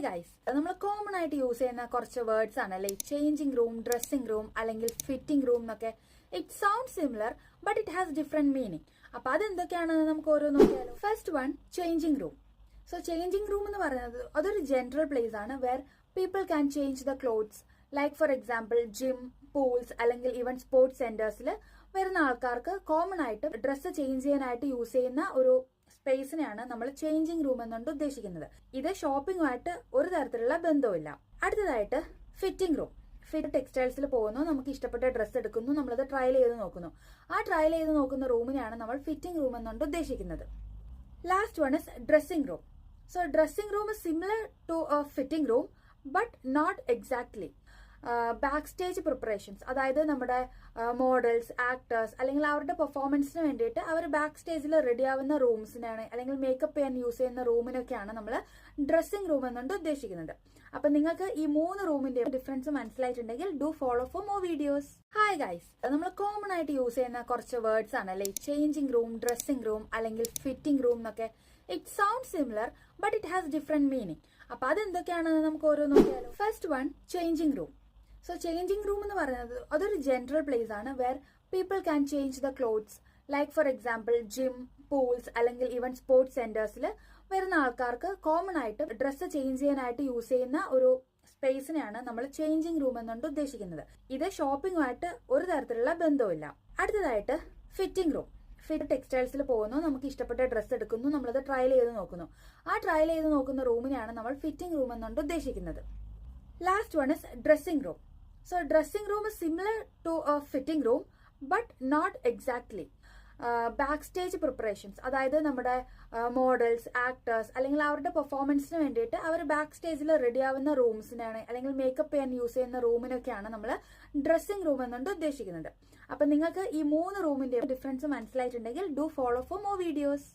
Hi guys, നമ്മൾ common ആയിട്ട് use ചെയ്യുന്ന കുറച്ച് വേർഡ്സ് ആണ് അല്ലെ ചേഞ്ചിങ് റൂം, ഡ്രസ്സിംഗ് റൂം അല്ലെങ്കിൽ ഫിറ്റിംഗ് റൂം എന്നൊക്കെ. It sound similar but it has different meaning. അപ്പൊ അതെന്തൊക്കെയാണെന്ന് നമുക്ക് ഓരോ നോക്കിയാലോ. First one, changing room. So changing room എന്ന് പറയുന്നത് അതൊരു ജനറൽ പ്ലേസ് ആണ് where people can change the clothes. Like for example gym, pools അല്ലെങ്കിൽ ഈവൻ സ്പോർട്സ് സെന്റേഴ്സിൽ വരുന്ന ആൾക്കാർക്ക് കോമൺ ആയിട്ട് ഡ്രസ്സ് ചേഞ്ച് ചെയ്യാനായിട്ട് യൂസ് ചെയ്യുന്ന ഒരു സ്പേസിനെയാണ് നമ്മൾ ചേഞ്ചിങ് റൂം എന്നുകൊണ്ട് ഉദ്ദേശിക്കുന്നത്. ഇത് ഷോപ്പിംഗുമായിട്ട് ഒരു തരത്തിലുള്ള ബന്ധവുമില്ല. അടുത്തതായിട്ട് ഫിറ്റിംഗ് റൂം. ഫിറ്റ് ടെക്സ്റ്റൈൽസിൽ പോകുന്നു, നമുക്ക് ഇഷ്ടപ്പെട്ട ഡ്രസ്സ് എടുക്കുന്നു, നമ്മളത് ട്രയൽ ചെയ്ത് നോക്കുന്നു. ആ ട്രയൽ ചെയ്ത് നോക്കുന്ന റൂമിനെയാണ് നമ്മൾ ഫിറ്റിംഗ് റൂം എന്നുകൊണ്ട് ഉദ്ദേശിക്കുന്നത്. Last one is dressing room. So dressing room is similar to a fitting room but not exactly. Backstage preparations, അതായത് നമ്മുടെ മോഡൽസ്, ആക്ടേഴ്സ് അല്ലെങ്കിൽ അവരുടെ പെർഫോമൻസിന് വേണ്ടിയിട്ട് അവർ ബാക്ക് സ്റ്റേജിൽ റെഡി ആവുന്ന റൂംസിനാണ് അല്ലെങ്കിൽ മേക്കപ്പ് ചെയ്യാൻ യൂസ് ചെയ്യുന്ന റൂമിനൊക്കെയാണ് നമ്മൾ ഡ്രസ്സിംഗ് റൂം എന്നുകൊണ്ട് ഉദ്ദേശിക്കുന്നത്. അപ്പൊ നിങ്ങൾക്ക് ഈ 3 റൂമിന്റെ ഡിഫറൻസ് മനസ്സിലായിട്ടുണ്ടെങ്കിൽ do follow for more videos. Hi guys, നമ്മൾ കോമൺ ആയിട്ട് യൂസ് ചെയ്യുന്ന കുറച്ച് വേർഡ്സ് ആണ് അല്ലെ ചേഞ്ചിങ് റൂം, ഡ്രസ്സിംഗ് റൂം അല്ലെങ്കിൽ ഫിറ്റിംഗ് റൂം എന്നൊക്കെ. It sound similar but it has different meaning. അപ്പൊ അതെന്തൊക്കെയാണെന്ന് നമുക്ക് ഓരോ നോക്കിയാലോ. First one, changing room. So changing room എന്ന് പറയുന്നത് അതൊരു ജനറൽ പ്ലേസ് ആണ് where people can change the clothes. Like for example gym, pools അല്ലെങ്കിൽ ഈവൻ സ്പോർട്സ് സെന്റേഴ്സിൽ വരുന്ന ആൾക്കാർക്ക് കോമൺ ആയിട്ട് ഡ്രസ്സ് ചേഞ്ച് ചെയ്യാനായിട്ട് യൂസ് ചെയ്യുന്ന ഒരു സ്പേസിനെയാണ് നമ്മൾ ചേഞ്ചിങ് റൂം എന്നുകൊണ്ട് ഉദ്ദേശിക്കുന്നത്. ഇത് ഷോപ്പിംഗുമായിട്ട് ഒരു തരത്തിലുള്ള ബന്ധവുമില്ല. അടുത്തതായിട്ട് ഫിറ്റിംഗ് റൂം. ഫിറ്റ് ടെക്സ്റ്റൈൽസിൽ പോകുന്നു, നമുക്ക് ഇഷ്ടപ്പെട്ട ഡ്രസ്സ് എടുക്കുന്നു, നമ്മളത് ട്രയൽ ചെയ്ത് നോക്കുന്നു. ആ ട്രയൽ ചെയ്ത് നോക്കുന്ന റൂമിനെയാണ് നമ്മൾ ഫിറ്റിംഗ് റൂം എന്നുകൊണ്ട് ഉദ്ദേശിക്കുന്നത്. Last one is dressing room. So dressing room is similar to a fitting room but not exactly. Back stage preparations, അതായത് നമ്മുടെ മോഡൽസ്, ആക്ടേഴ്സ് അല്ലെങ്കിൽ അവരുടെ പെർഫോമൻസിന് വേണ്ടിയിട്ട് അവർ ബാക്ക് സ്റ്റേജിൽ റെഡി ആവുന്ന റൂംസിനാണ് അല്ലെങ്കിൽ മേക്കപ്പ് ചെയ്യാൻ യൂസ് ചെയ്യുന്ന റൂമിനൊക്കെയാണ് നമ്മൾ ഡ്രസ്സിംഗ് റൂം എന്നുകൊണ്ട് ഉദ്ദേശിക്കുന്നത്. അപ്പൊ നിങ്ങൾക്ക് ഈ 3 റൂമിന്റെ ഡിഫറൻസ് മനസ്സിലായിട്ടുണ്ടെങ്കിൽ do follow for more videos.